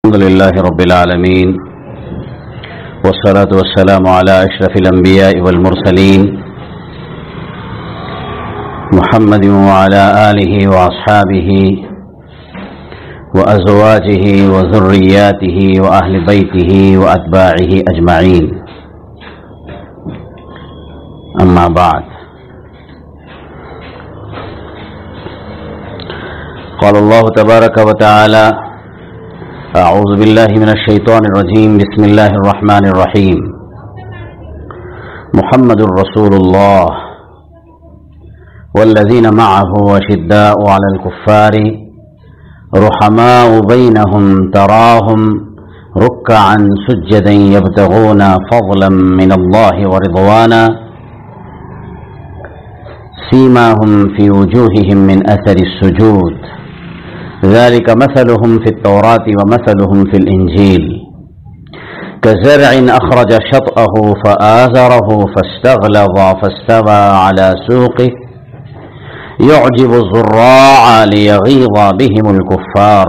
الحمد لله رب العالمين والصلاة والسلام على أشرف الأنبياء والمرسلين محمد وعلى آله وأصحابه وأزواجه وذرياته وأهل بيته وأتباعه أجمعين. أما بعد، قال الله تبارك وتعالى: أعوذ بالله من الشيطان الرجيم، بسم الله الرحمن الرحيم. محمد رسول الله والذين معه أشداء على الكفار رحماء بينهم تراهم ركعا سجدا يبتغون فضلا من الله ورضوانا سيماهم في وجوههم من أثر السجود ذلك مثلهم في التوراة ومثلهم في الإنجيل كزرع أخرج شطأه فآزره فاستغلظ فاستوى على سوقه يعجب الزراع ليغيظ بهم الكفار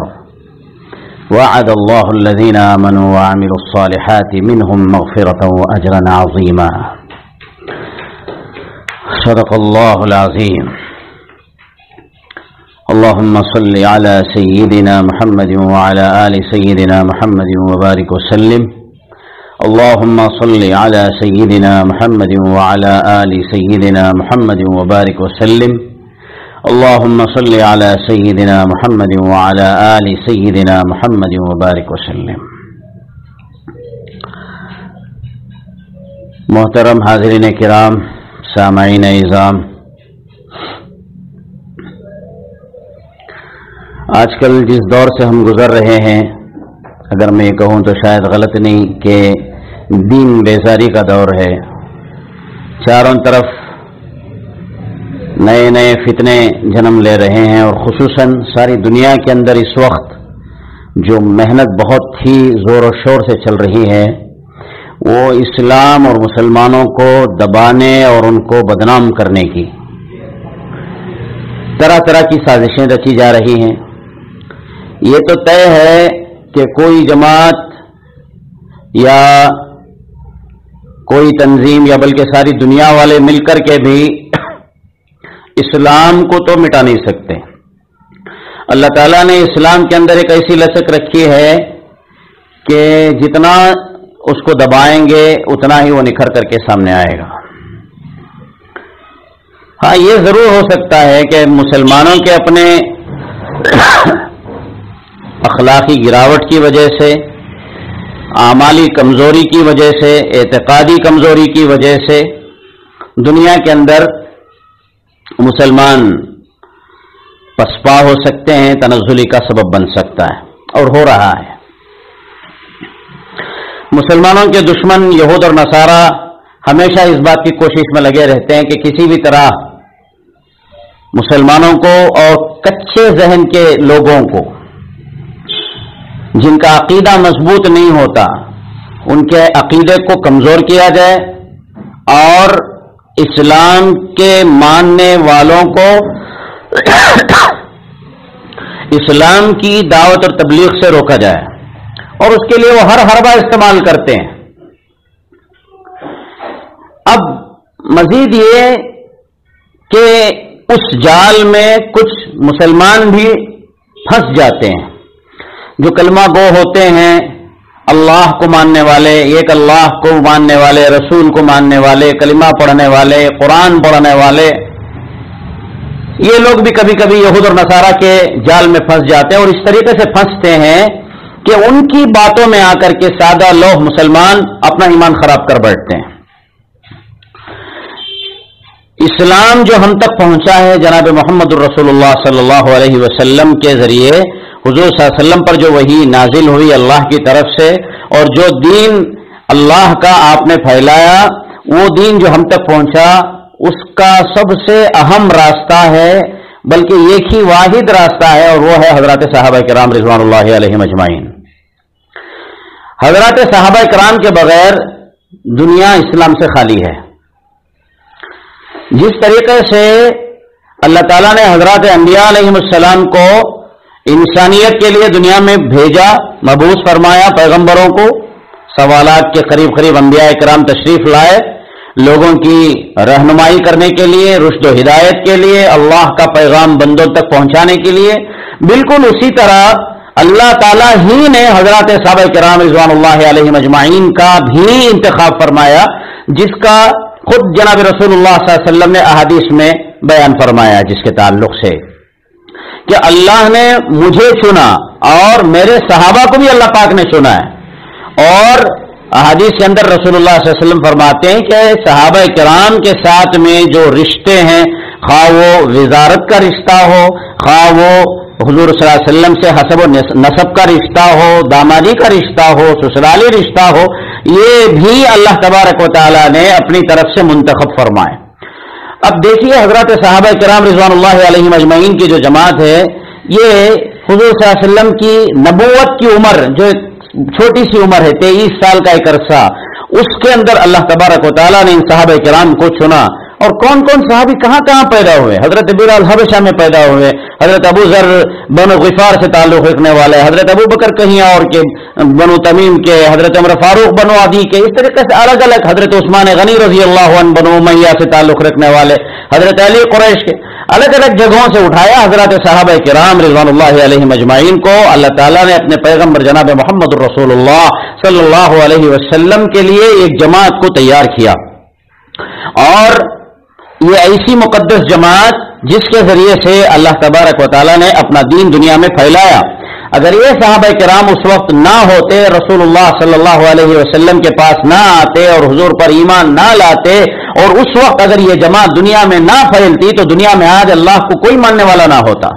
وعد الله الذين آمنوا وعملوا الصالحات منهم مغفرة وأجرا عظيما. صدق الله العظيم. اللهم صل على سيدنا محمد وعلى آل سيدنا محمد وبارك وسلم. اللهم صل على سيدنا محمد وعلى آل سيدنا محمد وبارك وسلم. اللهم صل على سيدنا محمد وعلى آل سيدنا محمد وبارك وسلم. محترم حاضرین کرام، سامعین اعظام، آج کل جس دور سے ہم گزر رہے ہیں، اگر میں یہ کہوں تو شاید غلط نہیں کہ دین بیزاری کا دور ہے. چاروں طرف نئے نئے فتنے جنم لے رہے ہیں، اور خصوصاً ساری دنیا کے اندر اس وقت جو محنت بہت ہی زور و شور سے چل رہی ہے وہ اسلام اور مسلمانوں کو دبانے اور ان کو بدنام کرنے کی طرح طرح کی سازشیں رچی جا رہی ہیں. یہ تو طے ہے کہ کوئی جماعت یا کوئی تنظیم یا بلکہ ساری دنیا والے مل کر کے بھی اسلام کو تو مٹا نہیں سکتے. اللہ تعالیٰ نے اسلام کے اندر ایک ایسی لچک رکھی ہے کہ جتنا اس کو دبائیں گے اتنا ہی وہ نکھر کر کے سامنے آئے گا. ہاں، یہ ضرور ہو سکتا ہے کہ مسلمانوں کے اپنے اخلاقی گراوٹ کی وجہ سے، اعمالی کمزوری کی وجہ سے، اعتقادی کمزوری کی وجہ سے دنیا کے اندر مسلمان پسپا ہو سکتے ہیں، تنزلی کا سبب بن سکتا ہے اور ہو رہا ہے. مسلمانوں کے دشمن یہود اور نصارہ ہمیشہ اس بات کی کوشش میں لگے رہتے ہیں کہ کسی بھی طرح مسلمانوں کو اور کچے ذہن کے لوگوں کو، جن کا عقیدہ مضبوط نہیں ہوتا، ان کے عقیدے کو کمزور کیا جائے اور اسلام کے ماننے والوں کو اسلام کی دعوت اور تبلیغ سے روکا جائے، اور اس کے لیے وہ ہر حربہ استعمال کرتے ہیں. اب مزید یہ کہ اس جال میں کچھ مسلمان بھی پھنس جاتے ہیں جو کلمہ گو ہوتے ہیں، اللہ کو ماننے والے، ایک اللہ کو ماننے والے، رسول کو ماننے والے، کلمہ پڑھنے والے، قرآن پڑھنے والے. یہ لوگ بھی کبھی کبھی یہود اور نصارہ کے جال میں پھنس جاتے ہیں، اور اس طریقے سے پھنستے ہیں کہ ان کی باتوں میں آ کر کے سادہ لوح مسلمان اپنا ایمان خراب کر بیٹھتے ہیں. اسلام جو ہم تک پہنچا ہے جناب محمد الرسول اللہ صلی اللہ علیہ وسلم کے ذریعے، حضور صلی اللہ علیہ وسلم پر جو وحی نازل ہوئی اللہ کی طرف سے، اور جو دین اللہ کا آپ نے پھیلایا، وہ دین جو ہم تک پہنچا اس کا سب سے اہم راستہ ہے، بلکہ ایک ہی واحد راستہ ہے، اور وہ ہے حضرات صحابہ کرام رضوان اللہ علیہم اجمعین. حضرات صحابہ کرام کے بغیر دنیا اسلام سے خالی ہے. جس طریقے سے اللہ تعالیٰ نے حضرات انبیاء علیہم السلام کو انسانیت کے لیے دنیا میں بھیجا، مبعوث فرمایا پیغمبروں کو، سوالات کے قریب قریب انبیاء کرام تشریف لائے لوگوں کی رہنمائی کرنے کے لیے، رشد و ہدایت کے لیے، اللہ کا پیغام بندوں تک پہنچانے کے لیے۔ بالکل اسی طرح اللہ تعالیٰ ہی نے حضرات صحابہ کرام رضوان اللہ علیہم اجمعین کا بھی انتخاب فرمایا، جس کا خود جناب رسول اللہ صلی اللہ علیہ وسلم نے احادیث میں بیان فرمایا، جس کے تعلق سے کہ اللہ نے مجھے چنا اور میرے صحابہ کو بھی اللہ پاک نے چنا ہے۔ اور احادیث کے اندر رسول اللہ صلی اللہ علیہ وسلم فرماتے ہیں کہ صحابہ کرام کے ساتھ میں جو رشتے ہیں، خواہ وہ وزارت کا رشتہ ہو، خواہ وہ حضور صلی اللہ علیہ وسلم سے حسب و نسب کا رشتہ ہو، دامادی کا رشتہ ہو، سسرالی رشتہ ہو، یہ بھی اللہ تبارک و تعالی نے اپنی طرف سے منتخب فرمائے۔ اب دیکھیے حضرات صحابہ کرام رضوان اللہ علیہم اجمعین کی جو جماعت ہے، یہ حضور صلی اللہ علیہ وسلم کی نبوت کی عمر جو چھوٹی سی عمر ہے، 23 سال کا ایک عرصہ، اس کے اندر اللہ تبارک و تعالیٰ نے ان صحابہ کرام کو چنا۔ اور کون کون صحابی کہاں کہاں پیدا ہوئے؟ حضرت بلال حبشہ میں پیدا ہوئے، حضرت ابو ذر بنو غفار سے تعلق رکھنے والے، حضرت ابو بکر کہیں اور کے بنو تمیم کے، حضرت عمر فاروق بنو عدی کے، اس طریقے سے الگ الگ، حضرت عثمان غنی رضی اللہ عنہ بنو امیہ سے تعلق رکھنے والے، حضرت علی قریش کے، الگ الگ جگہوں سے اٹھایا حضرات صحابہ کرام رضوان اللہ علیہم اجمعین کو اللہ تعالیٰ نے اپنے پیغمبر جناب محمد الرسول اللہ صلی اللہ علیہ وسلم کے لیے ایک جماعت کو تیار کیا۔ اور یہ ایسی مقدس جماعت جس کے ذریعے سے اللہ تبارک و تعالیٰ نے اپنا دین دنیا میں پھیلایا۔ اگر یہ صحابہ کرام اس وقت نہ ہوتے، رسول اللہ صلی اللہ علیہ وسلم کے پاس نہ آتے اور حضور پر ایمان نہ لاتے، اور اس وقت اگر یہ جماعت دنیا میں نہ پھیلتی تو دنیا میں آج اللہ کو کوئی ماننے والا نہ ہوتا۔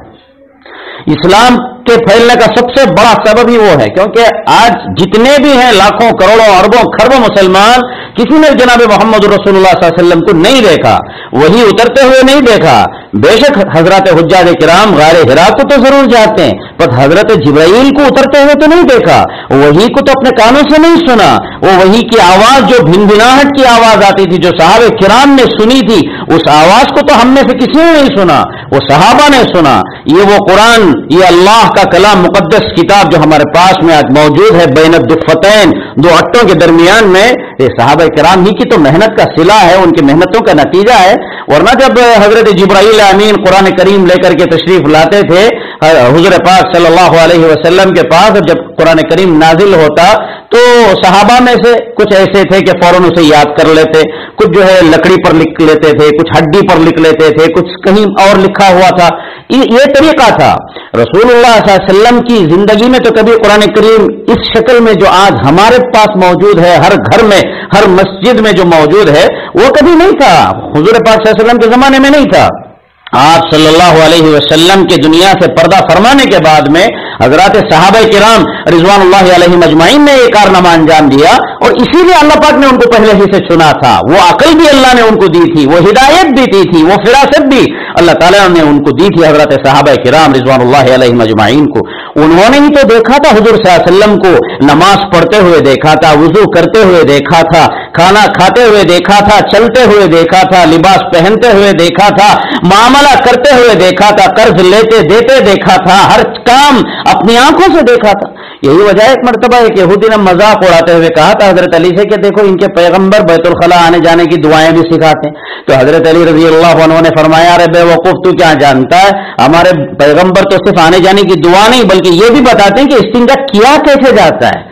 اسلام کے پھیلنے کا سب سے بڑا سبب ہی وہ ہے، کیونکہ آج جتنے بھی ہیں لاکھوں کروڑوں اربوں خربوں مسلمان، کسی نے جناب محمد رسول اللہ صلی اللہ علیہ وسلم کو نہیں دیکھا، وہی اترتے ہوئے نہیں دیکھا۔ بے شک حضرات حجاج کرام غار حرا کو تو ضرور جاتے ہیں، پر حضرت جبرائیل کو اترتے ہوئے تو نہیں دیکھا، وہی کو تو اپنے کانوں سے نہیں سنا۔ وہ وہی کی آواز جو بھنبھناہٹ کی آواز آتی تھی، جو صحابہ کرام نے سنی تھی، اس آواز کو تو ہم میں سے کسی نے نہیں سنا، وہ صحابہ نے سنا۔ یہ وہ قرآن، یہ اللہ کا کلام مقدس کتاب جو ہمارے پاس میں آج موجود ہے، بین الدفتین، دو اٹوں کے درمیان میں، یہ صحابہ کرام ہی کی تو محنت کا صلہ ہے، ان کی محنتوں کا نتیجہ ہے۔ ورنہ جب حضرت جبرائیل امین قرآن کریم لے کر کے تشریف لاتے تھے حضور پاک صلی اللہ علیہ وسلم کے پاس، جب قرآن کریم نازل ہوتا تو صحابہ میں سے کچھ ایسے تھے کہ فوراً اسے یاد کر لیتے، کچھ جو ہے لکڑی پر لکھ لیتے تھے، کچھ ہڈی پر لکھ لیتے تھے، کچھ کہیں اور لکھا ہوا تھا۔ یہ طریقہ تھا۔ رسول اللہ صلی اللہ علیہ وسلم کی زندگی میں تو کبھی قرآن کریم اس شکل میں جو آج ہمارے پاس موجود ہے، ہر گھر میں، ہر مسجد میں جو موجود ہے، وہ کبھی نہیں تھا، حضور پاک صلی اللہ علیہ وسلم کے زمانے میں نہیں تھا۔ آپ صلی اللہ علیہ وسلم کے دنیا سے پردہ فرمانے کے بعد میں حضرات صحابہ کرام رضوان اللہ علیہ مجمعین نے یہ کارنامہ انجام دیا، اور اسی لیے اللہ پاک نے ان کو پہلے ہی سے چنا تھا۔ وہ عقل بھی اللہ نے ان کو دی تھی، وہ ہدایت بھی دی تھی، وہ فراست بھی اللہ تعالیٰ نے ان کو دی تھی حضرات صحابہ کرام رضوان اللہ علیہ مجمعین کو۔ انہوں نے ہی تو دیکھا تھا حضور صلی اللہ علیہ وسلم کو نماز پڑھتے ہوئے دیکھا تھا، وضو کرتے ہوئے دیکھا تھا، کھانا کھاتے ہوئے دیکھا تھا، چلتے ہوئے دیکھا تھا، لباس پہنتے ہوئے دیکھا تھا، معاملہ کرتے ہوئے دیکھا تھا، قرض لیتے دیتے دیکھا تھا، ہر کام اپنی آنکھوں سے دیکھا تھا۔ یہی وجہ ایک مرتبہ ایک یہودی نے مذاق اڑاتے ہوئے کہا تھا حضرت علی سے کہ دیکھو ان کے پیغمبر بیت الخلاء آنے جانے کی دعائیں بھی سکھاتے ہیں۔ تو حضرت علی رضی اللہ عنہ نے فرمایا ارے بے وقوف تو کیا جانتا ہے، ہمارے پیغمبر تو صرف آنے جانے کی دعا نہیں بلکہ یہ بھی بتاتے ہیں کہ استنجا کیا کیسے جاتا ہے،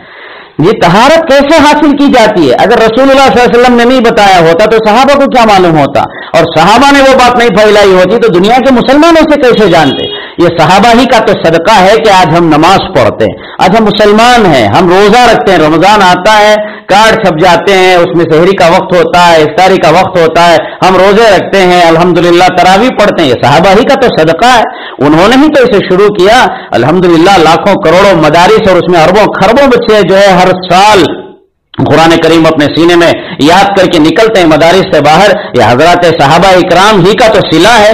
یہ طہارت کیسے حاصل کی جاتی ہے۔ اگر رسول اللہ صلی اللہ علیہ وسلم نے نہیں بتایا ہوتا تو صحابہ کو کیا معلوم ہوتا، اور صحابہ نے وہ بات نہیں پھیلائی ہوتی تو دنیا کے مسلمانوں سے کیسے جانتے۔ یہ صحابہ ہی کا تو صدقہ ہے کہ آج ہم نماز پڑھتے ہیں، آج ہم مسلمان ہیں، ہم روزہ رکھتے ہیں، رمضان آتا ہے کارڈ چھپ جاتے ہیں، اس میں سحری کا وقت ہوتا ہے، افطاری کا وقت ہوتا ہے، ہم روزے رکھتے ہیں، الحمدللہ تراویح پڑھتے ہیں۔ یہ صحابہ ہی کا تو صدقہ ہے، انہوں نے ہی تو اسے شروع کیا۔ الحمدللہ لاکھوں کروڑوں مدارس اور اس میں اربوں خربوں بچے جو ہے ہر سال قرآن کریم اپنے سینے میں یاد کر کے نکلتے ہیں مدارس سے باہر، یہ حضرات صحابہ اکرام ہی کا تو صلہ ہے۔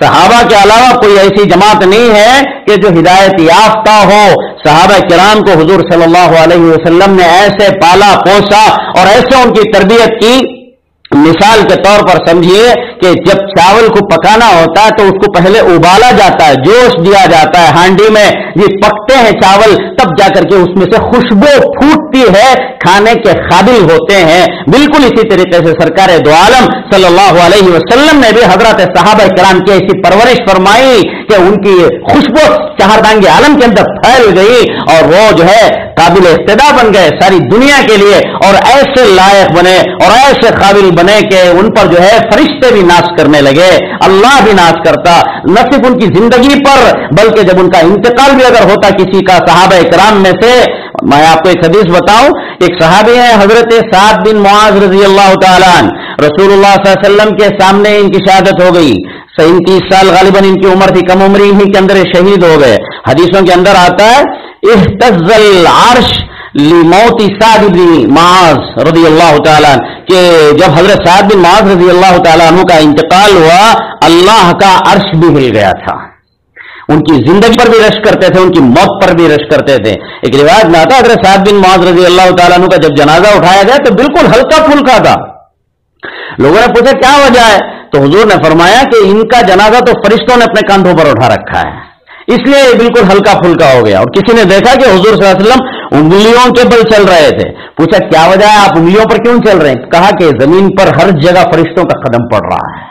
صحابہ کے علاوہ کوئی ایسی جماعت نہیں ہے کہ جو ہدایت یافتہ ہو. صحابہ کرام کو حضور صلی اللہ علیہ وسلم نے ایسے پالا پوسا اور ایسے ان کی تربیت کی. مثال کے طور پر سمجھیے کہ جب چاول کو پکانا ہوتا ہے تو اس کو پہلے ابالا جاتا ہے, جوش دیا جاتا ہے ہانڈی میں, یہ پکتے ہیں چاول, تب جا کر کے اس میں سے خوشبو پھوٹتی ہے, کھانے کے قابل ہوتے ہیں. بالکل اسی طریقے سے سرکار دو عالم صلی اللہ علیہ وسلم نے بھی حضرات صحابہ کرام کی ایسی پرورش فرمائی کہ ان کی خوشبو چہاردانگی عالم کے اندر پھیل گئی اور وہ جو ہے قابل اقتدا بن گئے ساری دنیا کے لیے, اور ایسے لائق بنے اور ایسے قابل بنے کہ ان پر جو ہے فرشتے بھی ناز کرنے لگے, اللہ بھی ناز کرتا. نہ صرف ان کی زندگی پر بلکہ جب ان کا انتقال بھی اگر ہوتا کسی کا صحابہ کرام میں سے. میں آپ کو ایک حدیث بتاؤں, ایک صحابی ہیں حضرت سعد بن معاذ رضی اللہ تعالیٰ عنہ, رسول اللہ صلی اللہ علیہ وسلم کے سامنے ان کی شہادت ہو گئی. 37 سال غالباً ان کی عمر تھی, کم عمری ہی کے اندر شہید ہو گئے. حدیثوں کے اندر آتا ہے اہتز العرش لموت سعد بن معاذ رضی اللہ تعالیٰ کہ جب حضرت سعد بن معاذ رضی اللہ تعالیٰ عنہ کا انتقال ہوا, اللہ کا عرش بھی ہل گیا تھا. ان کی زندگی پر بھی رشک کرتے تھے, ان کی موت پر بھی رشک کرتے تھے. ایک روایت میں آتا ہے حضرت سعد بن معاذ رضی اللہ تعالیٰ عنہ کا جب جنازہ اٹھایا گیا تو بالکل ہلکا پھلکا تھا. لوگوں نے پوچھا کیا وجہ ہے, تو حضور نے فرمایا کہ ان کا جنازہ تو فرشتوں نے اپنے کاندھوں پر اٹھا رکھا ہے, اس لیے یہ بالکل ہلکا پھلکا ہو گیا. اور کسی نے دیکھا کہ حضور صلی اللہ علیہ وسلم انگلیوں کے بل چل رہے تھے. پوچھا کیا وجہ ہے, آپ انگلیوں پر کیوں چل رہے ہیں؟ کہا کہ زمین پر ہر جگہ فرشتوں کا قدم پڑ رہا ہے.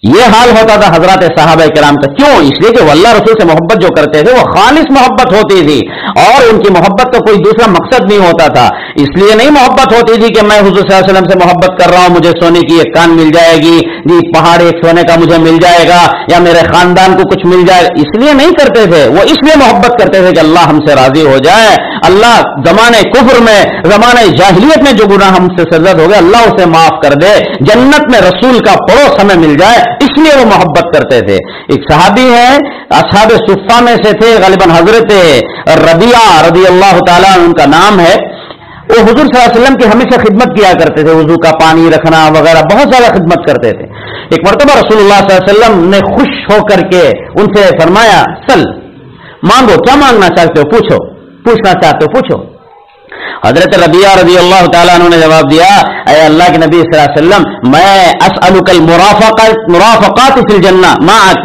یہ حال ہوتا تھا حضرات صحابہ کرام کا. کیوں؟ اس لیے کہ وہ اللہ رسول سے محبت جو کرتے تھے وہ خالص محبت ہوتی تھی, اور ان کی محبت کا کوئی دوسرا مقصد نہیں ہوتا تھا. اس لیے نہیں محبت ہوتی تھی کہ میں حضور صلی اللہ علیہ وسلم سے محبت کر رہا ہوں, مجھے سونے کی ایک کان مل جائے گی, جی پہاڑ ایک سونے کا مجھے مل جائے گا, یا میرے خاندان کو کچھ مل جائے گا. اس لیے نہیں کرتے تھے, وہ اس لیے محبت کرتے تھے کہ اللہ ہم سے راضی ہو جائے, اللہ زمانے کفر میں زمانے جاہلیت میں جو گناہ ہم سے سرزد ہو گئے اللہ اسے معاف کر دے, جنت میں رسول کا پڑوس ہمیں مل جائے, اس لیے وہ محبت کرتے تھے. ایک صحابی ہیں اصحاب صفہ میں سے تھے, غالباً حضرت ربیعہ رضی اللہ تعالیٰ ان کا نام ہے. وہ حضور صلی اللہ علیہ وسلم کی ہمیشہ خدمت کیا کرتے تھے, وضو کا پانی رکھنا وغیرہ بہت زیادہ خدمت کرتے تھے. ایک مرتبہ رسول اللہ صلی اللہ علیہ وسلم نے خوش ہو کر کے ان سے فرمایا سل, مانگو, کیا مانگنا چاہتے ہو پوچھو, پوچھنا چاہتے ہو پوچھو. حضرت ربیعہ رضی اللہ تعالیٰ عنہ نے جواب دیا, اے اللہ کے نبی صلی اللہ علیہ وسلم, میں اسألک المرافقات فی الجنہ,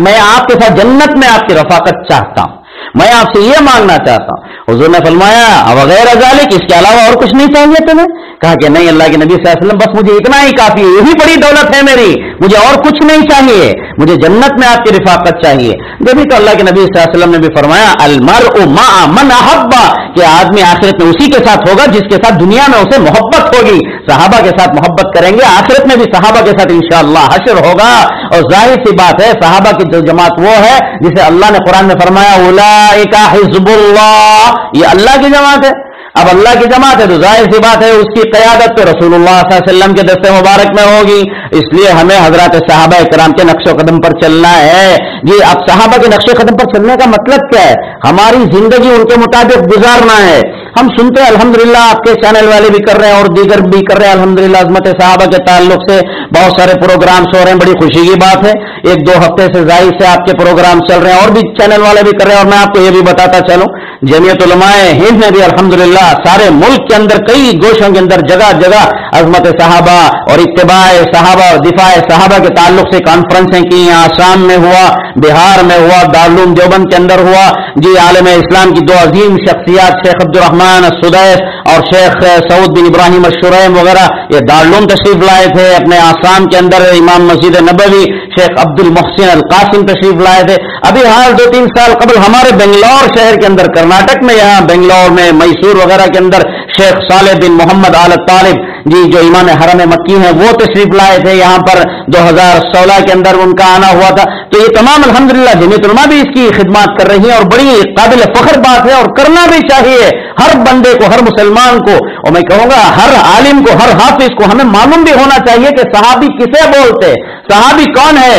میں آپ کے ساتھ جنت میں آپ کی رفاقت چاہتا ہوں, میں آپ سے یہ مانگنا چاہتا ہوں. حضور نے فرمایا وغیرہ ذالک, اس کے علاوہ اور کچھ نہیں چاہیے تمہیں؟ کہا کہ نہیں اللہ کے نبی صلی اللہ علیہ وسلم, بس مجھے اتنا ہی کافی ہے, یہی بڑی دولت ہے میری, مجھے اور کچھ نہیں چاہیے, مجھے جنت میں آپ کی رفاقت چاہیے. جبھی تو اللہ کے نبی صلی اللہ علیہ وسلم نے بھی فرمایا المرء مع من احب, کہ آدمی آخرت میں اسی کے ساتھ ہوگا جس کے ساتھ دنیا میں اسے محبت ہوگی. صحابہ کے ساتھ محبت کریں گے, آخرت میں بھی صحابہ کے ساتھ انشاءاللہ حشر ہوگا. اور ظاہر سی بات ہے صحابہ کی جو جماعت وہ ہے جسے اللہ نے قرآن میں فرمایا اولئک حزب اللہ, یہ اللہ کی جماعت ہے. اب اللہ کی جماعت ہے تو ظاہر سی بات ہے اس کی قیادت تو رسول اللہ صلی اللہ علیہ وسلم کے دست مبارک میں ہوگی. اس لیے ہمیں حضرات صحابہ کرام کے نقش و قدم پر چلنا ہے. جی اب صحابہ کے نقش و قدم پر چلنے کا مطلب کیا ہے؟ ہماری زندگی ان کے مطابق گزارنا ہے. ہم سنتے ہیں الحمدللہ, آپ کے چینل والے بھی کر رہے ہیں اور دیگر بھی کر رہے ہیں الحمدللہ, عظمت صحابہ کے تعلق سے بہت سارے پروگرامز ہو رہے ہیں, بڑی خوشی کی بات ہے. 1-2 ہفتے سے زائد سے آپ کے پروگرام چل رہے ہیں اور بھی چینل والے بھی کر رہے ہیں. اور میں آپ کو یہ بھی بتاتا چلوں, جمعیت علماء ہند میں بھی الحمدللہ سارے ملک کے اندر کئی گوشوں کے اندر جگہ جگہ عظمت صحابہ اور اتباع صحابہ اور دفاع صحابہ کے تعلق سے کانفرنسیں کی. آسام میں ہوا, بہار میں ہوا, دارالعلوم دیوبند کے اندر ہوا. جی عالم اسلام کی 2 عظیم شخصیات شیخ عبد الرحمن السدیس اور شیخ سعود بن ابراہیم الشریم وغیرہ یہ دارالعلوم تشریف لائے تھے. اپنے آسام کے اندر امام مسجد نبوی شیخ عبد المحسن القاسم تشریف لائے تھے. ابھی حال 2-3 سال قبل ہمارے بنگلور شہر کے اندر, کرناٹک میں, یہاں بنگلور میں, میسور وغیرہ کے اندر شیخ صالح بن محمد آل طالب جی جو امام حرم مکی ہیں وہ تشریف لائے تھے. یہاں پر 2016 کے اندر ان کا آنا ہوا تھا. تو یہ تمام الحمدللہ جمعیت علماء بھی اس کی خدمات کر رہی ہیں اور بڑی قابل فخر بات ہے اور کرنا بھی چاہیے ہر بندے کو, ہر مسلمان کو, اور میں کہوں گا ہر عالم کو, ہر حافظ کو. ہمیں معلوم بھی ہونا چاہیے کہ صحابی کسے بولتے, صحابی کون ہے.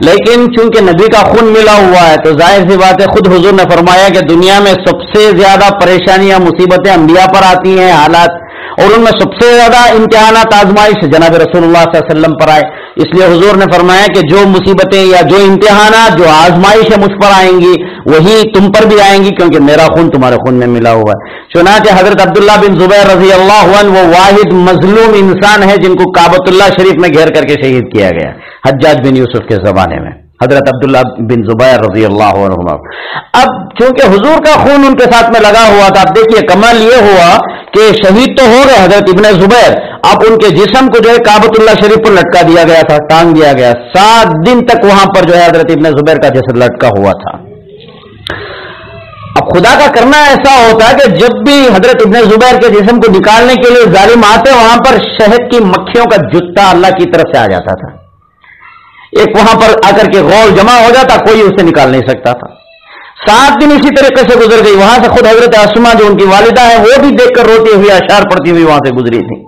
لیکن چونکہ نبی کا خون ملا ہوا ہے تو ظاہر سی بات ہے، خود حضور نے فرمایا کہ دنیا میں سب سے زیادہ پریشانیاں مصیبتیں انبیاء پر آتی ہیں حالات، اور ان میں سب سے زیادہ امتحانات آزمائش جناب رسول اللہ صلی اللہ علیہ وسلم پر آئے. اس لیے حضور نے فرمایا کہ جو مصیبتیں یا جو امتحانات جو آزمائشیں مجھ پر آئیں گی وہی تم پر بھی آئیں گی، کیونکہ میرا خون تمہارے خون میں ملا ہوا ہے. چنانچہ حضرت عبداللہ بن زبیر رضی اللہ عنہ وہ واحد مظلوم انسان ہے جن کو کعبۃ اللہ شریف میں گھیر کر کے شہید کیا گیا حجاج بن یوسف کے زمانے میں، حضرت عبداللہ بن زبیر رضی اللہ عنہ. اب چونکہ حضور کا خون ان کے ساتھ میں لگا ہوا تھا، اب دیکھیے کمال یہ ہوا کہ شہید تو ہو گئے حضرت ابن زبیر، اب ان کے جسم کو جو ہے کعبۃ اللہ شریف پر لٹکا دیا گیا تھا، ٹانگ دیا گیا. 7 دن تک وہاں پر جو ہے حضرت ابن زبیر کا جسد لٹکا ہوا تھا. اب خدا کا کرنا ایسا ہوتا ہے کہ جب بھی حضرت ابن زبیر کے جسم کو نکالنے کے لیے ظالم آتے وہاں پر شہد کی مکھیوں کا جتا اللہ کی طرف سے آ جاتا تھا. ایک وہاں پر آ کر کے غول جمع ہو جاتا، کوئی اسے نکال نہیں سکتا تھا. 7 دن اسی طریقے سے گزر گئی. وہاں سے خود حضرت اسما جو ان کی والدہ ہے وہ بھی دیکھ کر روتی ہوئی اشعار پڑتی ہوئی وہاں سے گزری تھی.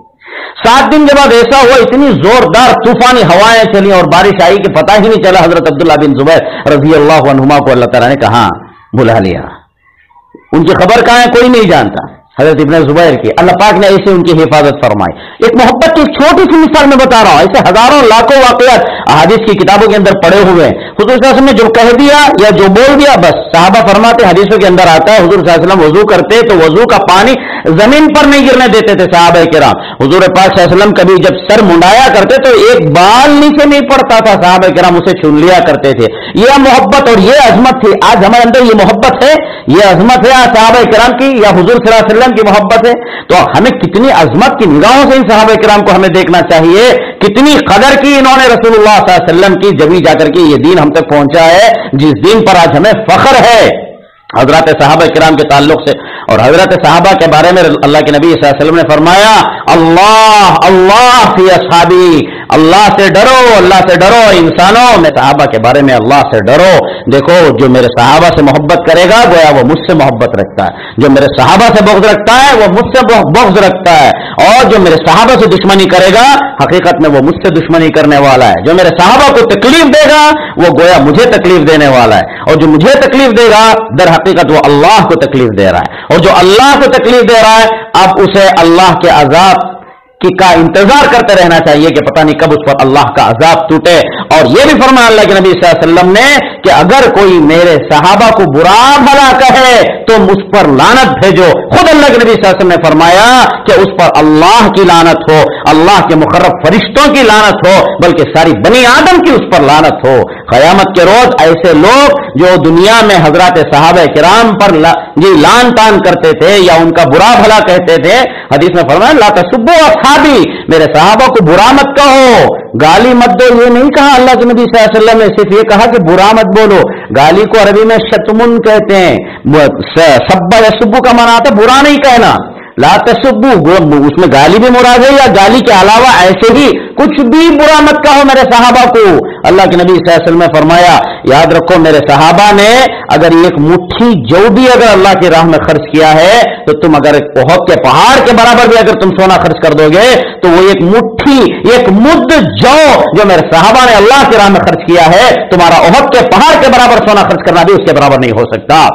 7 دن کے بعد ایسا ہوا، اتنی زوردار طوفانی ہوائیں چلی اور بارش آئی کہ پتہ ہی نہیں چلا. حضرت عبداللہ بن زبیر رضی اللہ عنہما کو اللہ تعالیٰ نے کہاں بلا لیا. ان کی خبر کہاں ہے کوئی نہیں جانتا. حضرت ابن زبیر کی اللہ پاک نے ایسے ان کی حفاظت فرمائی. ایک محبت کی چھوٹی سی مثال میں بتا رہا ہوں، ایسے ہزاروں لاکھوں واقعات احادیث کی کتابوں کے اندر پڑے ہوئے ہیں. حضور صلی اللہ علیہ وسلم نے جو کہہ دیا یا جو بول دیا بس صحابہ فرماتے حدیثوں کے اندر آتا ہے حضور صلی اللہ علیہ وسلم وضو کرتے تو وضو کا پانی زمین پر نہیں گرنے دیتے تھے صحابہ کرام. حضور پاک صلی اللہ علیہ وسلم کبھی جب سر منڈایا کرتے تو ایک بال نیچے نہیں پڑتا تھا، صحابہ کرام اسے چن لیا کرتے تھے. یہ محبت اور یہ عظمت تھی. آج ہمارے اندر یہ محبت ہے، یہ عظمت ہے صحابہ کرام کی یا حضور صلی اللہ علیہ وسلم کی محبت ہے. تو ہمیں کتنی عظمت کی نگاہوں سے ان صحابہ کرام کو ہمیں دیکھنا چاہیے، کتنی قدر کی انہوں نے رسول اللہ صلی اللہ علیہ وسلم کی، جبھی جا کر کے یہ دین ہم تک پہنچا ہے جس دین پر آج ہمیں فخر ہے حضرات صحابہ کرام کے تعلق سے. اور حضرت صحابہ کے بارے میں اللہ کے نبی صلی اللہ علیہ وسلم نے فرمایا اللہ اللہ فی اصحابی، اللہ سے ڈرو، اللہ سے ڈرو انسانوں میں صحابہ کے بارے میں اللہ سے ڈرو. دیکھو جو میرے صحابہ سے محبت کرے گا گویا وہ مجھ سے محبت رکھتا ہے، جو میرے صحابہ سے بغض رکھتا ہے وہ مجھ سے بغض رکھتا ہے، اور جو میرے صحابہ سے دشمنی کرے گا حقیقت میں وہ مجھ سے دشمنی کرنے والا ہے. جو میرے صحابہ کو تکلیف دے گا وہ گویا مجھے تکلیف دینے والا ہے، اور جو مجھے تکلیف دے گا در حقیقت وہ اللہ کو تکلیف دے رہا ہے، اور جو اللہ کو تکلیف دے رہا ہے اب اسے اللہ کے عذاب کا انتظار کرتے رہنا چاہیے کہ پتہ نہیں کب اس پر اللہ کا عذاب ٹوٹے. اور یہ بھی فرمایا اللہ کے نبی صلی اللہ علیہ وسلم نے کہ اگر کوئی میرے صحابہ کو برا بھلا کہے تو مجھ پر لعنت بھیجو. خود اللہ کے نبی صلی اللہ علیہ وسلم نے فرمایا کہ اس پر اللہ کی لعنت ہو، اللہ کے مقرب فرشتوں کی لعنت ہو، بلکہ ساری بنی آدم کی اس پر لعنت ہو. قیامت کے روز ایسے لوگ جو دنیا میں حضرات صحابہ کرام پر لعن طعن کرتے تھے یا ان کا برا بھلا کہتے تھے، حدیث میں فرمایا لا تسبوا اصحابی، میرے صحابہ کو برا مت کہو، گالی مت دو. یہ نہیں کہا اللہ کے نبی صلی اللہ علیہ وسلم نے، صرف یہ کہا کہ برا مت بولو. گالی کو عربی میں شتمن کہتے ہیں. سبا یا سبو کا معنی آتا ہے برا نہیں کہنا. لا تسبو اس میں گالی بھی مراد ہے یا گالی کے علاوہ ایسے ہی کچھ بھی برا مت کہو میرے صحابہ کو. اللہ کے نبی صلی اللہ علیہ وسلم نے فرمایا یاد رکھو میرے صحابہ نے اگر ایک مٹھی جو بھی اگر اللہ کی راہ میں خرچ کیا ہے تو تم اگر احد کے پہاڑ کے برابر بھی اگر تم سونا خرچ کر دو گے تو وہ ایک مٹھی ایک مد جو میرے صحابہ نے اللہ کی راہ میں خرچ کیا ہے تمہارا احد کے پہاڑ کے برابر سونا خرچ کرنا بھی اس کے برابر نہیں ہو سکتا.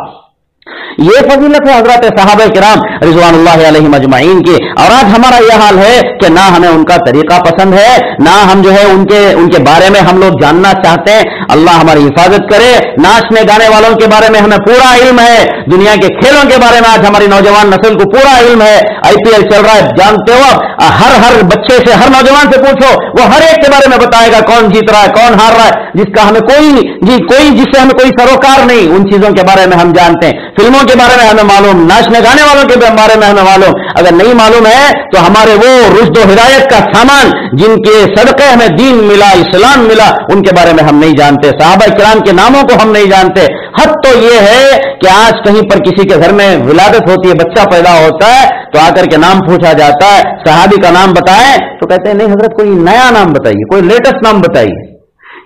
یہ فضیلت ہے حضرات صحابہ کرام رضوان اللہ علیہم اجمعین کی. اور آج ہمارا یہ حال ہے کہ نہ ہمیں ان کا طریقہ پسند ہے، نہ ہم جو ہے ان کے بارے میں ہم لوگ جاننا چاہتے ہیں. اللہ ہماری حفاظت کرے. ناچنے گانے والوں کے بارے میں ہمیں پورا علم ہے، دنیا کے کھیلوں کے بارے میں آج ہماری نوجوان نسل کو پورا علم ہے. IPL چل رہا ہے، جانتے ہو ہر بچے سے ہر نوجوان سے پوچھو وہ ہر ایک کے بارے میں بتائے گا کون جیت رہا ہے کون ہار رہا ہے، جس کا ہمیں کوئی جس سے ہمیں کوئی سروکار نہیں. ان چیزوں کے بارے میں ہم جانتے ہیں، فلموں کے بارے میں ہمیں معلوم، ناچنے گانے والوں کے بارے میں ہمیں معلوم. اگر نہیں معلوم ہے تو ہمارے وہ رشد و ہدایت کا سامان جن کے صدقے ہمیں دین ملا اسلام ملا ان کے بارے میں ہم نہیں جانتے. صحابہ کرام کے ناموں کو ہم نہیں جانتے. حد تو یہ ہے کہ آج کہیں پر کسی کے گھر میں ولادت ہوتی ہے، بچہ پیدا ہوتا ہے تو آ کر کے نام پوچھا جاتا ہے، صحابی کا نام بتائیں تو کہتے ہیں نہیں حضرت کوئی نیا نام بتائیے، کوئی لیٹسٹ نام بتائیے.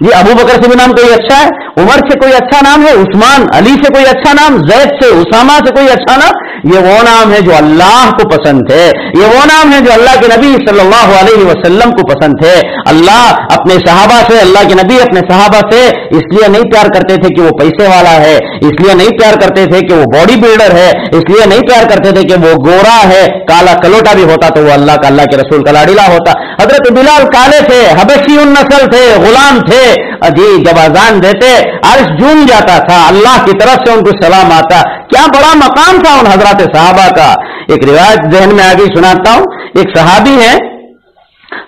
جی ابو بکر سے بھی نام کوئی اچھا ہے، عمر سے کوئی اچھا نام ہے، عثمان علی سے کوئی اچھا نام، زید سے اسامہ سے کوئی اچھا نام. یہ وہ نام ہے جو اللہ کو پسند ہے، یہ وہ نام ہے جو اللہ کے نبی صلی اللہ علیہ وسلم کو پسند ہے. اللہ اپنے صحابہ سے، اللہ کے نبی اپنے صحابہ سے اس لیے نہیں پیار کرتے تھے کہ وہ پیسے والا ہے، اس لیے نہیں پیار کرتے تھے کہ وہ باڈی بلڈر ہے، اس لیے نہیں پیار کرتے تھے کہ وہ گورا ہے، کالا کلوٹا بھی ہوتا تو وہ اللہ کے رسول کا لاڈیلا ہوتا۔ حضرت بلال کالے تھے، حبشی النسل تھے، غلام تھے، جی جب اذان دیتے عرش جھوم جاتا تھا، اللہ کی طرف سے ان کو سلام آتا۔ کیا بڑا مقام تھا ان حضرات صحابہ کا۔ ایک روایت ذہن میں آگے سناتا ہوں، ایک صحابی ہے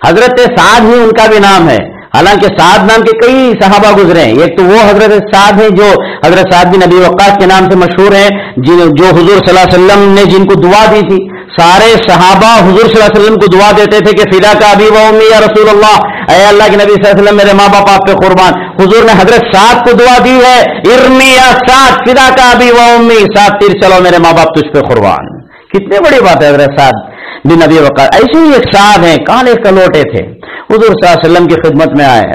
حضرت سعد ہی ان کا بھی نام ہے، حالانکہ سعد نام کے کئی صحابہ گزرے ہیں، ایک تو وہ حضرت سعد ہیں جو حضرت سعد بن ابی وقاص کے نام سے مشہور ہیں، جو حضور صلی اللہ علیہ وسلم نے جن کو دعا دی تھی۔ سارے صحابہ حضور صلی اللہ علیہ وسلم کو دعا دیتے تھے کہ فدا کا ابی و امی یا رسول اللہ، اے اللہ کے نبی صلی اللہ علیہ وسلم میرے ماں باپ آپ پہ قربان۔ حضور نے حضرت سعد کو دعا دی ہے، ارمی یا سعد فدا کا ابی و امی، سعد تیر چلو میرے ماں باپ تجھ پہ قربان۔ کتنی بڑی بات ہے حضرت سعد بن ابی وقاص۔ ایسے ہی ایک سعد ہیں، کالے کلوٹے تھے، حضور صلی اللہ علیہ وسلم کی خدمت میں آئے،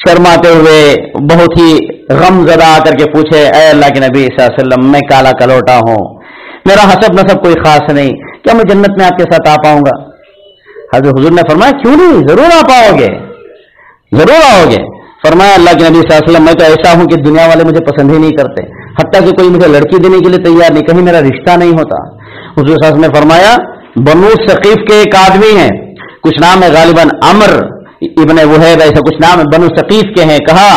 شرماتے ہوئے بہت ہی غم زدہ آ کر کے پوچھے، اے اللہ کے نبی صلی اللہ علیہ وسلم میں کالا کلوٹا ہوں، میرا حسب نسب کوئی خاص نہیں، کیا میں جنت میں آپ کے ساتھ آ پاؤں گا؟ حضور نے فرمایا کیوں نہیں، ضرور آ پاؤ گے، ضرور آؤ گے۔ فرمایا اللہ کے نبی صلی اللہ علیہ وسلم میں تو ایسا ہوں کہ دنیا والے مجھے پسند ہی نہیں کرتے، حتیٰ کہ کوئی مجھے لڑکی دینے کے لیے تیار نہیں، کہیں میرا رشتہ نہیں ہوتا۔ حضور صلی اللہ علیہ وسلم نے فرمایا بنو ثقیف کے ایک آدمی ہیں، کچھ نام ہے غالباً عمر ابن وہیب، ایسا کچھ نام ہے، بنو ثقیف کے ہیں، کہا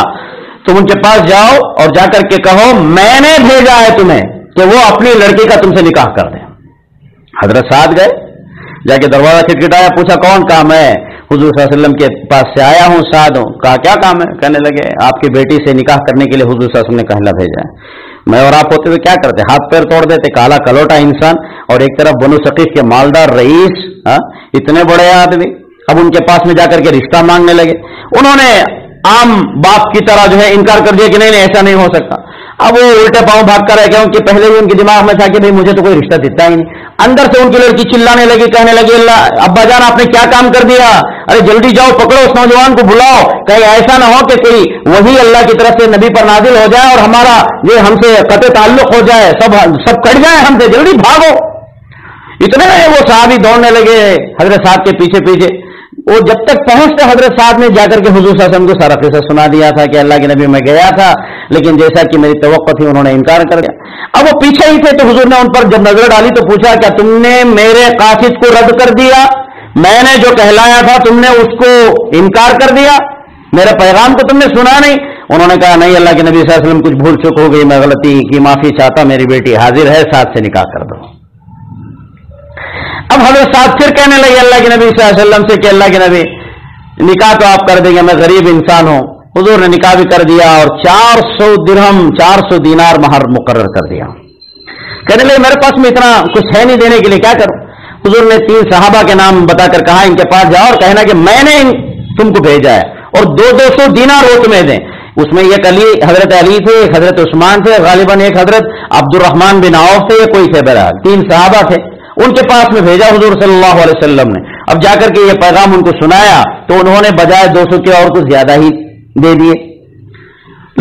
تم ان کے پاس جاؤ اور جا کر کے کہو میں نے بھیجا ہے تمہیں کہ وہ اپنی لڑکی کا تم سے نکاح کر دیں۔ حضرت سعد گئے، جا کے دروازہ کھٹکھٹایا، پوچھا کون کام ہے؟ حضور صلی اللہ علیہ وسلم کے پاس سے آیا ہوں، سعد ہوں۔ کہا کیا کام ہے؟ کہنے لگے آپ کی بیٹی سے نکاح کرنے کے لیے حضور صلی اللہ علیہ وسلم نے کہنا بھیجا ہے۔ میں اور آپ ہوتے ہوئے کیا کرتے؟ ہاتھ پیر توڑ دیتے، کالا کلوٹا انسان، اور ایک طرف بنو ثقیف کے مالدار رئیس، اتنے بڑے آدمی، اب ان کے پاس میں جا کر کے رشتہ مانگنے لگے۔ انہوں نے عام باپ کی طرح جو ہے انکار کر دیا کہ نہیں نہیں ایسا نہیں ہو سکتا۔ اب وہ الٹے پاؤں بھاگ کر رہے، کیونکہ پہلے ہی ان کے دماغ میں تھا کہ بھئی مجھے تو کوئی رشتہ دیتا ہی نہیں۔ اندر سے ان کی لڑکی چلانے لگی، کہنے لگی اللہ ابا جان آپ نے کیا کام کر دیا، ارے جلدی جاؤ پکڑو اس نوجوان کو بلاؤ، کہیں ایسا نہ ہو کہ کوئی وہی اللہ کی طرف سے نبی پر نازل ہو جائے اور ہمارا یہ ہم سے قطع تعلق ہو جائے، سب کٹ جائے ہم سے، جلدی بھاگو۔ اتنے وہ صحابی دوڑنے لگے حضرت صاحب کے پیچھے پیچھے۔ وہ جب تک پہنچتے حضرت صاحب نے جا کر کے حضور صلی اللہ علیہ وسلم کو سارا قصہ سنا دیا تھا کہ اللہ کے نبی میں گیا تھا، لیکن جیسا کہ میری توقع تھی انہوں نے انکار کر دیا۔ اب وہ پیچھے ہی تھے تو حضور نے ان پر جب نظر ڈالی تو پوچھا کیا تم نے میرے قاصد کو رد کر دیا؟ میں نے جو کہلایا تھا تم نے اس کو انکار کر دیا؟ میرے پیغام کو تم نے سنا نہیں؟ انہوں نے کہا نہیں اللہ کے نبی صلی اللہ علیہ وسلم کچھ بھول چک ہو گئی، میں غلطی کی معافی چاہتا، میری بیٹی حاضر ہے، ساتھ سے نکاح کر دو۔ اب حضرت صاحب پھر کہنے لگے اللہ کے نبی صلی اللہ علیہ وسلم سے کہ اللہ کے نبی نکاح تو آپ کر دیں گے، میں غریب انسان ہوں۔ حضور نے نکاح بھی کر دیا اور 400 درہم 400 دینار مہر مقرر کر دیا۔ کہنے لگے میرے پاس میں اتنا کچھ ہے نہیں دینے کے لیے، کیا کروں؟ حضور نے 3 صحابہ کے نام بتا کر کہا ان کے پاس جاؤ اور کہنا کہ میں نے تم کو بھیجا ہے، اور 200 دینار وہ تمہیں دیں۔ اس میں ایک حضرت علی تھے، ایک حضرت عثمان تھے، غالباً ایک حضرت عبد الرحمن بن عوف تھے، یا کوئی تھے، بہرحال 3 صحابہ تھے، ان کے پاس میں بھیجا حضور صلی اللہ علیہ وسلم نے۔ اب جا کر کے یہ پیغام ان کو سنایا تو انہوں نے بجائے 200 کے اور کچھ زیادہ ہی دے دیے،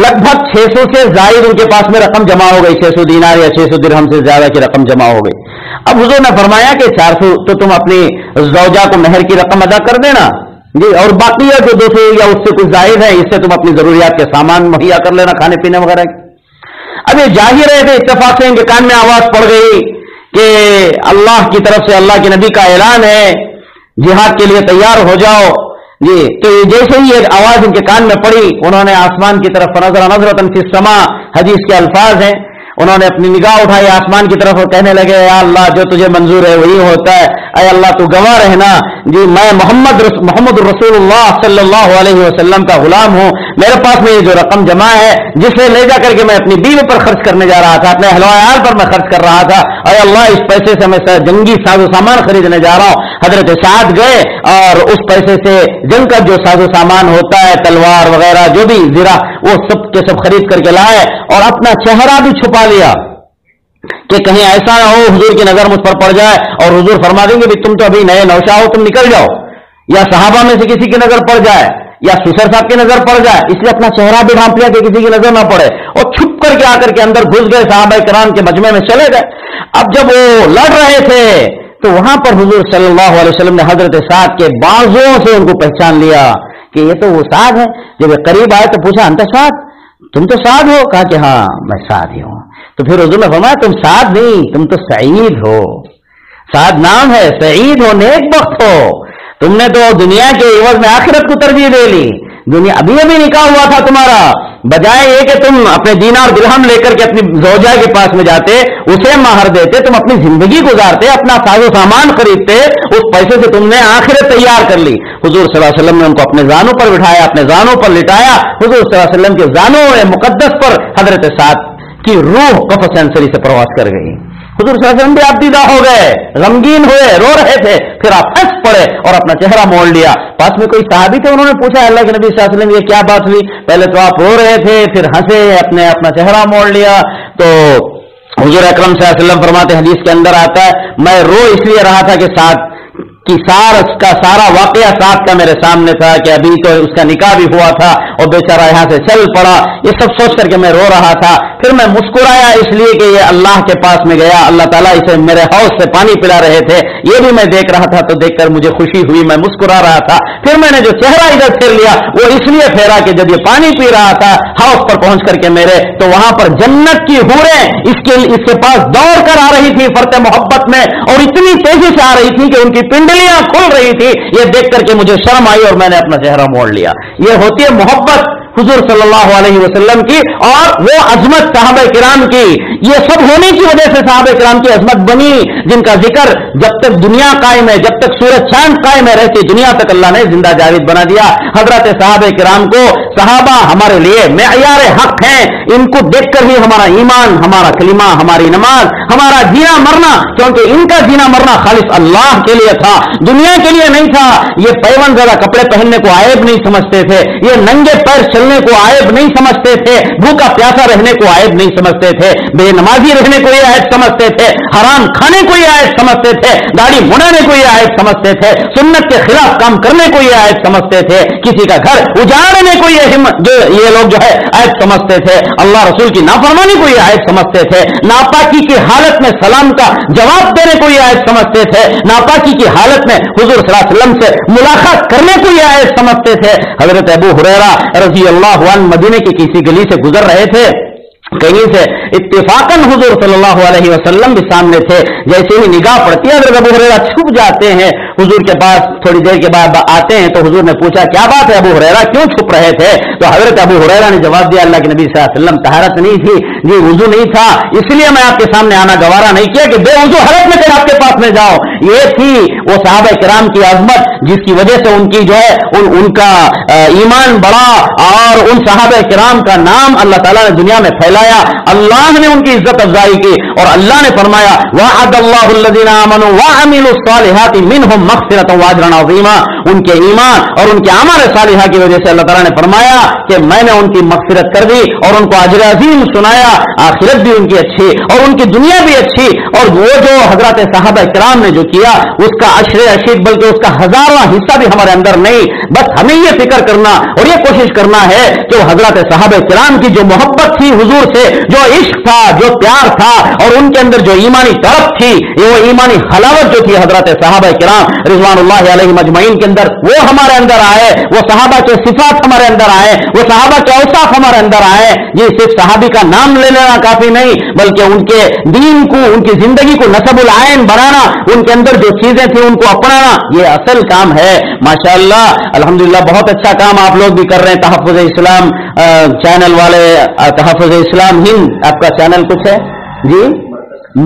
لگ بھگ 600 سے زائد ان کے پاس میں رقم جمع ہو گئی، 600 دینار یا 600 درہم سے زیادہ کی رقم جمع ہو گئی۔ اب حضور نے فرمایا کہ 400 تو تم اپنی زوجہ کو مہر کی رقم ادا کر دینا جی، اور باقی ہے جو 200 یا اس سے کچھ زائد ہے اس سے تم اپنی ضروریات کے سامان مہیا کر لینا، کھانے پینے وغیرہ کی۔ اب یہ جا ہی رہے تھے، اتفاق سے ان کے کان میں آواز پڑ گئی کہ اللہ کی طرف سے اللہ کے نبی کا اعلان ہے جہاد کے لیے تیار ہو جاؤ جی۔ تو جیسے ہی ایک آواز ان کے کان میں پڑی، انہوں نے آسمان کی طرف فنظر نظرۃ فی السماء، حدیث کے الفاظ ہیں، انہوں نے اپنی نگاہ اٹھائی آسمان کی طرف اور کہنے لگے یا اللہ جو تجھے منظور ہے وہی ہوتا ہے، اے اللہ تو گواہ رہنا جی، میں محمد رسول اللہ صلی اللہ علیہ وسلم کا غلام ہوں، میرے پاس میں یہ جو رقم جمع ہے جسے لے جا کر کے میں اپنی بیوی پر خرچ کرنے جا رہا تھا، اپنے اہل و عیال پر میں خرچ کر رہا تھا، اے اللہ اس پیسے سے میں جنگی ساز و سامان خریدنے جا رہا ہوں۔ حضرت سعد گئے اور اس پیسے سے جنگ کا جو ساز و سامان ہوتا ہے، تلوار وغیرہ جو بھی زرہ، وہ سب کے سب خرید کر کے لائے اور اپنا چہرہ بھی چھپا لیا کہ کہیں ایسا نہ ہو حضور کی نظر مجھ پر پڑ جائے اور حضور فرما دیں گے بھی تم تو ابھی نئے نوشا ہو، تم نکل جاؤ، یا صحابہ میں سے کسی کی نظر پڑ جائے یا سسر صاحب کی نظر پڑ جائے، اس لیے اپنا چہرہ بھی ڈھانپ لیا کہ کسی کی نظر نہ پڑے، اور چھپ کر کے آ کر کے اندر گھس گئے، صحابہ کرام کے مجمع میں چلے گئے۔ اب جب وہ لڑ رہے تھے تو وہاں پر حضور صلی اللہ علیہ وسلم نے حضرت سعد کے بازوں سے ان کو پہچان لیا کہ یہ تو وہ سعد ہے۔ جب قریب آئے تو پوچھا انت سعد، تم تو سعد ہو؟ کہا کہ ہاں میں سعد ہی ہوں. تو پھر حضور نے فرمایا تم سعد نہیں، تم تو سعید ہو. سعد نام ہے، سعید ہو، نیک بخت ہو. تم نے تو دنیا کے عوض میں آخرت کو ترجیح دے لی. دنیا ابھی نکاح ہوا تھا تمہارا، بجائے یہ کہ تم اپنے دینار درہم لے کر کے اپنی زوجہ کے پاس میں جاتے، اسے مہر دیتے، تم اپنی زندگی گزارتے، اپنا ساز و سامان خریدتے، اس پیسے سے تم نے آخرت تیار کر لی. حضور صلی اللہ علیہ وسلم نے ان کو اپنے زانوں پر بٹھایا، اپنے زانوں پر لٹایا. حضور صلی اللہ علیہ وسلم کے زانوں مقدس پر حضرت سعد کی روح قفس انصری سے پرواز کر گئی. حضور صلی اللہ علیہ وسلم بھی آپ دیدہ ہو گئے، غمگین ہوئے، رو رہے تھے. پھر آپ ہنس پڑے اور اپنا چہرہ موڑ لیا. پاس میں کوئی صحابی تھے، انہوں نے پوچھا اللہ کے نبی صلی اللہ علیہ وسلم یہ کیا بات ہوئی؟ پہلے تو آپ رو رہے تھے، پھر ہنسے، اپنا چہرہ موڑ لیا. تو حضور اکرم صلی اللہ علیہ وسلم فرماتے ہیں، حدیث کے اندر آتا ہے، میں رو اس لیے رہا تھا کہ سعد کی سارا واقعہ سعد کا میرے سامنے تھا کہ ابھی تو اس کا نکاح بھی ہوا تھا اور بیچارہ یہاں سے چل پڑا. یہ سب سوچ کر کے میں رو رہا تھا. پھر میں مسکرایا اس لیے کہ یہ اللہ کے پاس میں گیا، اللہ تعالیٰ اسے میرے حوض سے پانی پلا رہے تھے، یہ بھی میں دیکھ رہا تھا، تو دیکھ کر مجھے خوشی ہوئی، میں مسکرا رہا تھا. پھر میں نے جو چہرہ ادھر پھیر لیا وہ اس لیے پھیرا کہ جب یہ پانی پی رہا تھا حوض پر پہنچ کر کے میرے، تو وہاں پر جنت کی حوریں اس کے پاس دوڑ کر آ رہی تھی فرط محبت میں، اور اتنی تیزی سے آ رہی تھی کہ ان کی پنڈلیاں کھل رہی تھی. یہ دیکھ کر کے مجھے شرم آئی اور میں نے اپنا چہرہ موڑ لیا. یہ ہوتی ہے محبت حضور صلی اللہ علیہ وسلم کی، اور وہ عظمت صحابہ کرام کی. یہ سب ہونے کی وجہ سے صحابہ کرام کی عظمت بنی، جن کا ذکر جب تک دنیا قائم ہے، جب تک سورج چاند قائم ہے، رہتی دنیا تک اللہ نے زندہ جاوید بنا دیا. حضرت صحابہ کرام کو، صحابہ ہمارے لیے معیار حق ہیں. ان کو دیکھ کر ہی ہمارا ایمان، ہمارا کلمہ، ہماری نماز، ہمارا جینا مرنا، کیونکہ ان کا جینا مرنا خالص اللہ کے لیے تھا، دنیا کے لیے نہیں تھا. یہ پیون زدہ کپڑے پہننے کو عیب نہیں سمجھتے تھے، یہ ننگے پیر چلنے کو عیب نہیں سمجھتے تھے، بھوکا پیاسا رہنے کو عیب نہیں سمجھتے تھے، بے نمازی رہنے کو یہ عیب سمجھتے تھے، حرام کھانے کو یہ عیب سمجھتے تھے، داڑھی منڈانے کو یہ عیب سمجھتے تھے، سنت کے خلاف کام کرنے کو یہ عیب سمجھتے تھے، کسی کا گھر اجاڑنے کو یہ لوگ جو ہے عیب سمجھتے تھے، اللہ رسول کی نافرمانی کو یہ عیب سمجھتے تھے، ناپاکی کی حالت میں سلام کا جواب دینے کو یہ عیب سمجھتے تھے، ناپاکی کی حالت میں حضور صلی اللہ علیہ وسلم سے ملاقات کرنے کو یہ عیب سمجھتے تھے. حضرت ابو ہریرہ رضی اللہ عنہ مدینے کی کسی گلی سے گزر رہے تھے، کہیں سے اتفاقاً حضور صلی اللہ علیہ وسلم بھی سامنے تھے. جیسے ہی نگاہ پڑتی ہے حضرت ابو ہریرہ چھپ جاتے ہیں، حضور کے پاس تھوڑی دیر کے بعد آتے ہیں. تو حضور نے پوچھا کیا بات ہے ابو ہریرہ، کیوں چھپ رہے تھے؟ تو حضرت ابو ہریرہ نے جواب دیا اللہ کے نبی صلی اللہ علیہ وسلم طہارت نہیں تھی جی، وضو نہیں تھا، اس لیے میں آپ کے سامنے آنا گوارا نہیں کیا کہ بے وضو حالت میں کہیں آپ کے پاس میں جاؤ. یہ تھی وہ صحابہ کرام کی عظمت جس کی وجہ سے ان کی جو ہے ان کا ایمان بڑا، اور ان صحابہ کرام کا نام اللہ تعالیٰ نے دنیا میں پھیلایا. اللہ نے ان کی عزت افزائی کی، اور اللہ نے فرمایا وعد اللہ الذین آمنوا وعملوا الصالحات منهم مغفرۃ واجرا عظیما. ان کے ایمان اور ان کے اعمال صالحہ کی وجہ سے اللہ تعالیٰ نے فرمایا کہ میں نے ان کی مغفرت کر دی اور ان کو اجر عظیم سنایا. آخرت بھی ان کی اچھی اور ان کی دنیا بھی اچھی. اور وہ جو حضرات صحابہ کرام نے جو کیا اس کا عشر عشیر بلکہ اس کا ہزارواں حصہ بھی ہمارے اندر نہیں. بس ہمیں یہ فکر کرنا اور یہ کوشش کرنا ہے کہ حضرات صحابہ کرام کی جو محبت تھی حضور سے، جو عشق تھا، جو پیار تھا، اور ان کے اندر جو ایمانی طرف تھی، وہ ایمانی حلاوت جو تھی حضرات صحابہ کرام رضوان اللہ علیہم اجمعین کے اندر، وہ ہمارے اندر آئے. وہ صحابہ کے صفات ہمارے اندر آئے، وہ صحابہ کے اوصاف ہمارے اندر آئے. یہ صرف صحابی کا نام لے لینا کافی نہیں، بلکہ ان کے دین کو، ان کی زندگی کو نصب العین بنانا، ان کے اندر جو چیزیں تھیں ان کو اپنانا، یہ اصل کام ہے. ماشاءاللہ الحمدللہ بہت اچھا کام آپ لوگ بھی کر رہے ہیں. تحفظ اسلام چینل والے، تحفظ اسلام ہند آپ کا چینل کچھ ہے جی،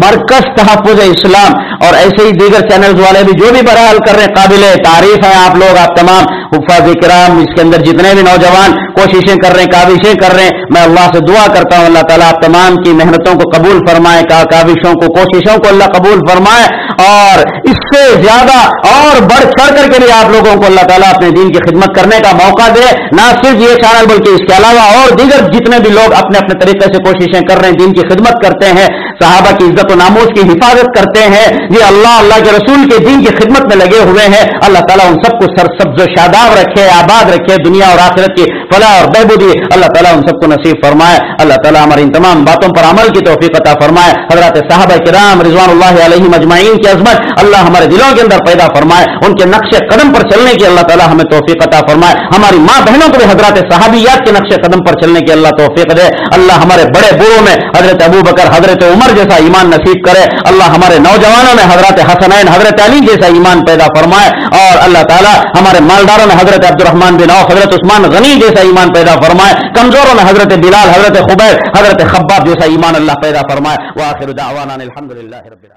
مرکز تحفظ اسلام، اور ایسے ہی دیگر چینلز والے بھی جو بھی بہرحال کر رہے ہیں، قابل تعریف ہیں آپ لوگ، آپ تمام حفاظ کرام، اس کے اندر جتنے بھی نوجوان کوششیں کر رہے ہیں، کاوشیں کر رہے ہیں. میں اللہ سے دعا کرتا ہوں اللہ تعالیٰ آپ تمام کی محنتوں کو قبول فرمائے، کاوشوں کو، کوششوں کو اللہ قبول فرمائے، اور اس سے زیادہ اور بڑھ چڑھ کر کے بھی آپ لوگوں کو اللہ تعالیٰ اپنے دین کی خدمت کرنے کا موقع دے. نہ صرف یہ چینل بلکہ اس کے علاوہ اور دیگر جتنے بھی لوگ اپنے اپنے طریقے سے کوششیں کر رہے ہیں، دین کی خدمت کرتے ہیں، صحابہ کی عزت و ناموس کی حفاظت کرتے ہیں، یہ اللہ کے رسول کے دین کی خدمت میں لگے ہوئے ہیں، اللہ تعالیٰ ان سب کو سرسبز و شاداب رکھے، آباد رکھے، دنیا اور آخرت کی فلاح اور بہبودی اللہ تعالیٰ ان سب کو نصیب فرمائے۔ اللہ تعالیٰ ہماری ان تمام باتوں پر عمل کی توفیق عطا فرمائے۔ حضرات صحابہ کرام رضوان اللہ علیہم اجمعین کی عظمت اللہ ہمارے دلوں کے اندر پیدا فرمائے، ان کے نقش قدم پر چلنے کی اللہ تعالیٰ ہمیں توفیق عطا فرمائے۔ ہماری ماں بہنوں کو بھی حضرات صحابیات کے نقش قدم پر چلنے کی اللہ توفیق دے۔ اللہ ہمارے بڑے بوڑھوں میں حضرت ابو بکر، حضرت عمر جیسا ایمان نصیب کرے۔ اللہ ہمارے نوجوانوں میں حضرت حسنین، حضرت علی جیسا ایمان پیدا فرمائے، اور اللہ تعالیٰ ہمارے مالداروں میں حضرت عبد الرحمن بن عوف، حضرت عثمان غنی جیسا ایمان پیدا فرمائے، کمزوروں میں حضرت بلال، حضرت خبیب، حضرت خباب جیسا ایمان اللہ پیدا فرمائے۔ وآخر دعوانا الحمدللہ رب العالمین۔